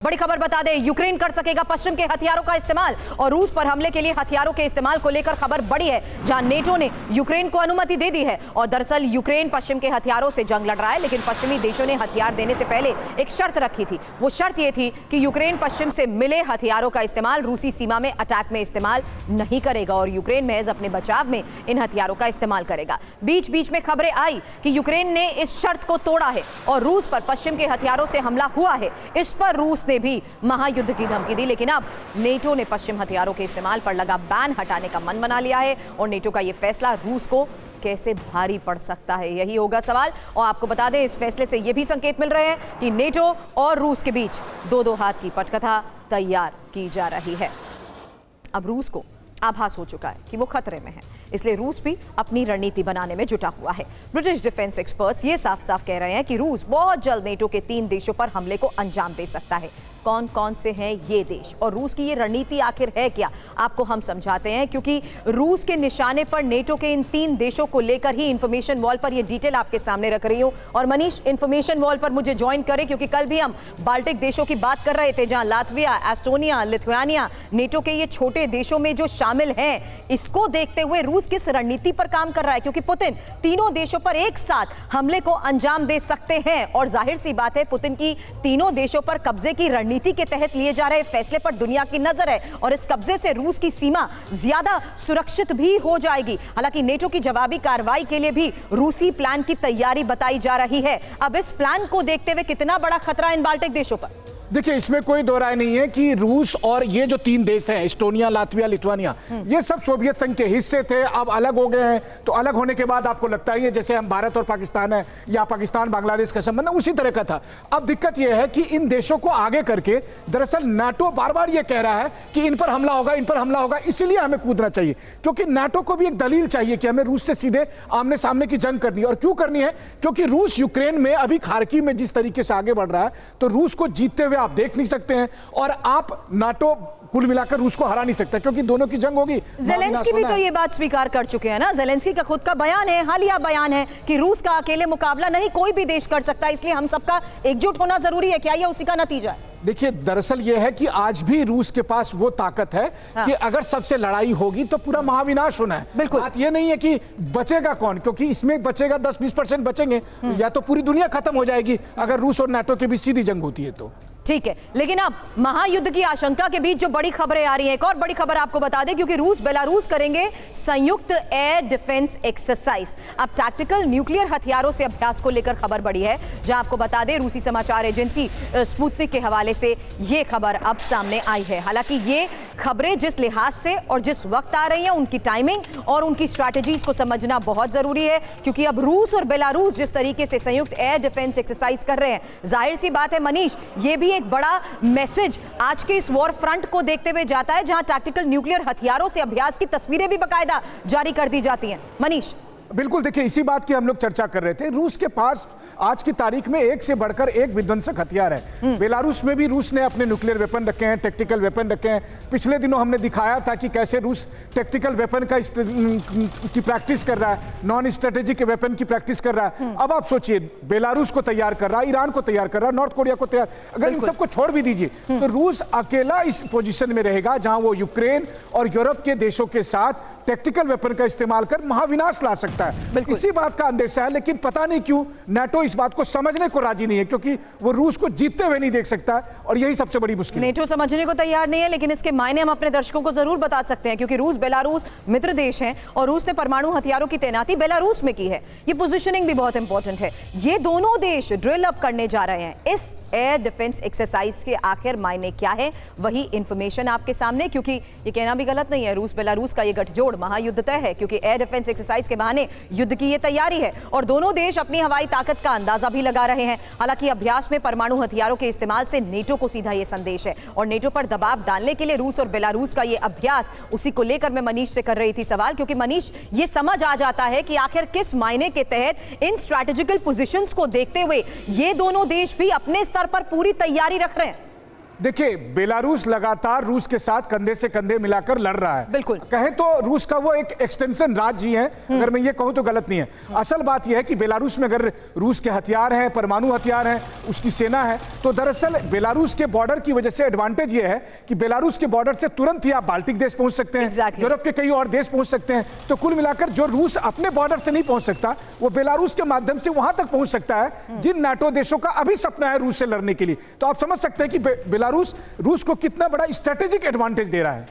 बड़ी खबर बता दें, यूक्रेन कर सकेगा पश्चिम के हथियारों का इस्तेमाल और रूस पर हमले के लिए हथियारों के इस्तेमाल को लेकर खबर बड़ी है, जहां नेटो ने यूक्रेन को अनुमति दे दी है। और दरअसल यूक्रेन पश्चिम के हथियारों से जंग लड़ रहा है, लेकिन पश्चिमी देशों ने हथियार देने से पहले एक शर्त रखी थी। वो शर्त ये थी कि यूक्रेन पश्चिम से मिले हथियारों का इस्तेमाल रूसी सीमा में अटैक में इस्तेमाल नहीं करेगा और यूक्रेन महज अपने बचाव में इन हथियारों का इस्तेमाल करेगा। बीच बीच में खबरें आई कि यूक्रेन ने इस शर्त को तोड़ा है और रूस पर पश्चिम के हथियारों से हमला हुआ है। इस पर रूस ने भी युद्ध की धमकी दी, लेकिन अब नेटो ने पश्चिम हथियारों के इस्तेमाल पर लगा बैन हटाने का मन बना लिया है और नेटो का यह फैसला रूस को कैसे भारी पड़ सकता है, यही होगा सवाल। और आपको बता दें, इस फैसले से यह भी संकेत मिल रहे हैं कि नेटो और रूस के बीच दो हाथ की पटकथा तैयार की जा रही है। अब रूस को आभास हो चुका है कि वो खतरे में है, इसलिए रूस भी अपनी रणनीति बनाने में जुटा हुआ है। ब्रिटिश डिफेंस एक्सपर्ट्स ये साफ साफ कह रहे हैं कि रूस बहुत जल्द नेटो के 3 देशों पर हमले को अंजाम दे सकता है। कौन कौन से हैं ये देश और रूस की ये रणनीति आखिर है क्या, आपको हम समझाते हैं, क्योंकि रूस के निशाने पर नेटो के इन 3 देशों को लेकर ही इंफॉर्मेशन वॉल पर ये डिटेल आपके सामने रख रही हूं। और मनीष इंफॉर्मेशन वॉल पर मुझे ज्वाइन करें, क्योंकि कल भी हम बाल्टिक देशों की बात कर रहे थे, जहां लातविया, एस्टोनिया, लिथुआनिया नेटो के ये छोटे देशों में जो शामिल हैं, इसको देखते हुए रूस किस रणनीति पर काम कर रहा है, क्योंकि पुतिन तीनों देशों पर एक साथ हमले को अंजाम दे सकते हैं। और जाहिर सी बात है, पुतिन की तीनों देशों पर कब्जे की नीति के तहत लिए जा रहे फैसले पर दुनिया की नजर है और इस कब्जे से रूस की सीमा ज्यादा सुरक्षित भी हो जाएगी। हालांकि नेटो की जवाबी कार्रवाई के लिए भी रूसी प्लान की तैयारी बताई जा रही है। अब इस प्लान को देखते हुए कितना बड़ा खतरा इन बाल्टिक देशों पर? देखिए, इसमें कोई दो राय नहीं है कि रूस और ये जो 3 देश हैं, एस्टोनिया, लातविया, लिथुआनिया, ये सब सोवियत संघ के हिस्से थे, अब अलग हो गए हैं। तो अलग होने के बाद आपको लगता है जैसे हम भारत और पाकिस्तान है या पाकिस्तान बांग्लादेश का संबंध है, उसी तरह का था। अब दिक्कत यह है कि इन देशों को आगे करके दरअसल नाटो बार बार ये कह रहा है कि इन पर हमला होगा, इन पर हमला होगा, इसीलिए हमें कूदना चाहिए, क्योंकि नाटो को भी एक दलील चाहिए कि हमें रूस से सीधे आमने सामने की जंग करनी है। और क्यों करनी है? क्योंकि रूस यूक्रेन में अभी खार्किव में जिस तरीके से आगे बढ़ रहा है, तो रूस को जीतते हुए आप देख नहीं सकते हैं और आप नाटो कुल मिलाकर रूस को हरा नहीं सकता, क्योंकि दोनों की जंग होगी। ज़ेलेंस्की भी तो ये बात स्वीकार कर चुके हैं ना। ज़ेलेंस्की का खुद का बयान है, हालिया बयान है कि रूस का अकेले मुकाबला नहीं कोई भी देश कर सकता, इसलिए हम सबका एकजुट होना जरूरी है। क्या ये उसी का नतीजा है? देखिए, दरअसल यह है कि आज भी रूस के पास वो ताकत है कि अगर सबसे लड़ाई होगी तो पूरा महाविनाश होना है। बिल्कुल, बात ये नहीं है कि बचेगा कौन, क्योंकि इसमें बचेगा 10-20% बचेंगे, तो या तो पूरी दुनिया खत्म हो जाएगी अगर रूस और नाटो के बीच सीधी जंग होती है तो। ठीक है, लेकिन अब महायुद्ध की आशंका के बीच जो बड़ी खबरें आ रही हैं, एक और बड़ी खबर आपको बता दें, क्योंकि रूस बेलारूस करेंगे संयुक्त एयर डिफेंस एक्सरसाइज। अब टैक्टिकल न्यूक्लियर हथियारों से अभ्यास को लेकर खबर बड़ी है, जहां आपको बता दें रूसी समाचार एजेंसी स्पुतनिक के हवाले से ये खबर अब सामने आई है। हालांकि ये खबरें जिस लिहाज से और जिस वक्त आ रही हैं, उनकी टाइमिंग और उनकी स्ट्रैटेजीज को समझना बहुत जरूरी है, क्योंकि अब रूस और बेलारूस जिस तरीके से संयुक्त एयर डिफेंस एक्सरसाइज कर रहे हैं, जाहिर सी बात है मनीष, ये भी एक बड़ा मैसेज आज के इस वॉर फ्रंट को देखते हुए जाता है, जहां टैक्टिकल न्यूक्लियर हथियारों से अभ्यास की तस्वीरें भी बाकायदा जारी कर दी जाती हैं। मनीष, बिल्कुल, देखिए इसी बात की हम लोग चर्चा कर रहे थे। रूस के पास आज की तारीख में एक से बढ़कर एक विध्वंसक हथियार है। बेलारूस में भी रूस ने अपने न्यूक्लियर वेपन रखे हैं, टेक्टिकल वेपन रखे हैं। पिछले दिनों हमने दिखाया था कि कैसे रूस टेक्टिकल वेपन की प्रैक्टिस कर रहा है, नॉन स्ट्रेटेजिक वेपन की प्रैक्टिस कर रहा है। अब आप सोचिए, बेलारूस को तैयार कर रहा है, ईरान को तैयार कर रहा है, नॉर्थ कोरिया को तैयार, अगर इन सबको छोड़ भी दीजिए तो रूस अकेला इस पोजीशन में रहेगा जहां वो यूक्रेन और यूरोप के देशों के साथ टेक्टिकल वेपन का इस्तेमाल कर महाविनाश ला सकता है। इसी बात का अंदेशा है, लेकिन पता नहीं क्यों नाटो इस बात को समझने को राजी नहीं है, क्योंकि वो रूस को जीतते हुए नहीं देख सकता और यही सबसे बड़ी मुश्किल है। नेटो समझने को तैयार नहीं है, लेकिन इसके मायने हम अपने दर्शकों को जरूर बता सकते हैं, क्योंकि रूस बेलारूस मित्र देश हैं और रूस ने परमाणु हथियारों की तैनाती बेलारूस में की है। ये पोजीशनिंग भी बहुत इंपॉर्टेंट है। ये दोनों देश ड्रिल अप करने जा रहे हैं। इस एयर डिफेंस एक्सरसाइज के आखिर मायने क्या है, वही इंफॉर्मेशन आपके सामने, क्योंकि ये कहना भी गलत नहीं है, रूस बेलारूस का ये गठजोड़ महायुद्ध तय है, क्योंकि एयर डिफेंस एक्सरसाइज के बहाने युद्ध की ये तैयारी है और दोनों देश अपनी हवाई ताकत का अंदाजा भी लगा रहे हैं। हालांकि अभ्यास में परमाणु हथियारों के इस्तेमाल से नेटो को सीधा ये संदेश है और नेटो पर दबाव डालने के लिए रूस और बेलारूस का ये अभ्यास, उसी को लेकर मैं मनीष से कर रही थी सवाल, क्योंकि मनीष ये समझ आ जाता है कि आखिर किस मायने के तहत इन स्ट्रैटेजिकल पोजीशंस को देखते हुए ये दोनों देश भी अपने स्तर पर पूरी तैयारी रख रहे हैं। देखिए, बेलारूस लगातार रूस के साथ कंधे से कंधे मिलाकर लड़ रहा है। बिल्कुल। कहें तो रूस का वो एक एक्सटेंशन राज्य ही है, अगर मैं ये कहूं तो गलत नहीं है। असल बात यह है कि बेलारूस में अगर रूस के हथियार हैं, परमाणु हथियार हैं, उसकी सेना है, तो दरअसल बेलारूस के बॉर्डर की वजह से एडवांटेज ये है कि बेलारूस के बॉर्डर से तुरंत ही आप बाल्टिक देश पहुंच सकते हैं, Exactly. यूरोप के कई और देश पहुंच सकते हैं। तो कुल मिलाकर जो रूस अपने बॉर्डर से नहीं पहुंच सकता, वो बेलारूस के माध्यम से वहां तक पहुंच सकता है जिन नाटो देशों का अभी सपना है रूस से लड़ने के लिए। तो आप समझ सकते हैं कि बेलारूस रूस को कितना बड़ा स्ट्रेटेजिक एडवांटेज दे रहा है।